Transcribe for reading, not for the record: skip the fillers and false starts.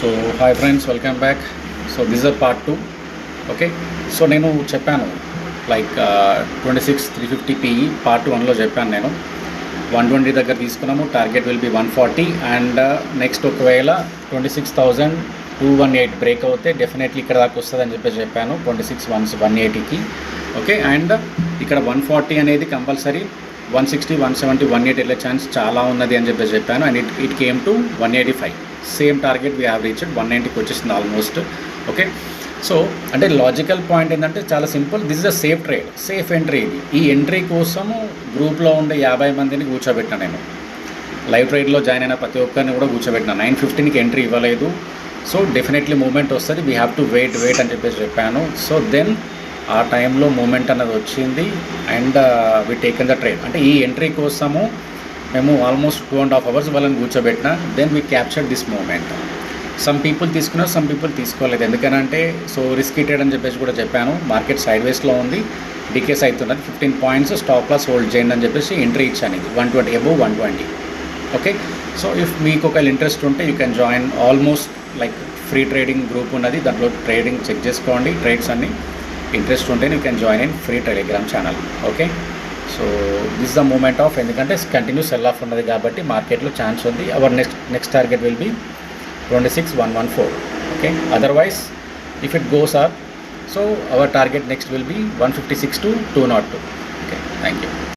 So hi friends, welcome back. So this is part 2. Okay, so నేను చెప్పాను like 26,350 PE part 1లో చెప్పాను. నేను 120 దగ్గర తీసుకున్నాము. Target will B 140 and next ఒకవేళ 26,218 బ్రేక్ అవుతే డెఫినెట్లీ ఇక్కడ దాకా వస్తుంది అని చెప్పాను 26,180కి. ఓకే, అండ్ ఇక్కడ 140 అనేది కంపల్సరీ 160, 170, 180 వెళ్ళే ఛాన్స్ చాలా ఉన్నది అని చెప్పాను. And it came to 185. Same target we have reached 190కి వచ్చేసింది ఆల్మోస్ట్. ఓకే, సో అంటే లాజికల్ పాయింట్ ఏంటంటే చాలా simple. This is a safe trade, safe entry. ఇది ఈ ఎంట్రీ కోసము గ్రూప్లో ఉండే 50 మందిని కూర్చోబెట్టినా. నేను లైవ్ ట్రేడ్లో జాయిన్ అయిన ప్రతి ఒక్కరిని కూడా కూర్చోబెట్టినా. 9:15కి ఎంట్రీ ఇవ్వలేదు. సో డెఫినెట్లీ మూమెంట్ వస్తుంది, వీ హ్యావ్ టు వెయిట్ అని చెప్పాను. సో దెన్ ఆ టైంలో మూమెంట్ అన్నది వచ్చింది and we taken the trade. అంటే ఈ ఎంట్రీ కోసము మేము ఆల్మోస్ట్ 2.5 hours వాళ్ళని కూర్చోబెట్టిన. Then we capture this moment. Some people తీసుకున్నారు, సమ్ పీపుల్ తీసుకోలేదు. ఎందుకనంటే సో రిస్కీ ట్రేడ్ అని కూడా చెప్పాను. మార్కెట్ సైడ్ వేస్లో ఉంది, డికేస్ అవుతున్నది. 15 points స్టాప్ లాస్ హోల్డ్ చేయండి అని ఎంట్రీ ఇచ్చాను. ఇది 120 అబోవ్ 120. ఓకే, సో ఇఫ్ మీకు ఒకవేళ ఇంట్రెస్ట్ ఉంటే you can join. Almost like free trading group ఉన్నది, దాంట్లో ట్రేడింగ్ చెక్ చేసుకోండి. ట్రేడ్స్ అన్ని ఇంట్రెస్ట్ ఉంటే you can join in free Telegram channel. Okay, so this the moment of, ఎందుకంటే కంటిన్యూ సెల్ ఆఫ్ ఉన్నది కాబట్టి మార్కెట్లో ఛాన్స్ ఉంది. Our next target will be 26,114. Okay, otherwise if it goes up, so our target next will be 156 to 202. Okay, thank you.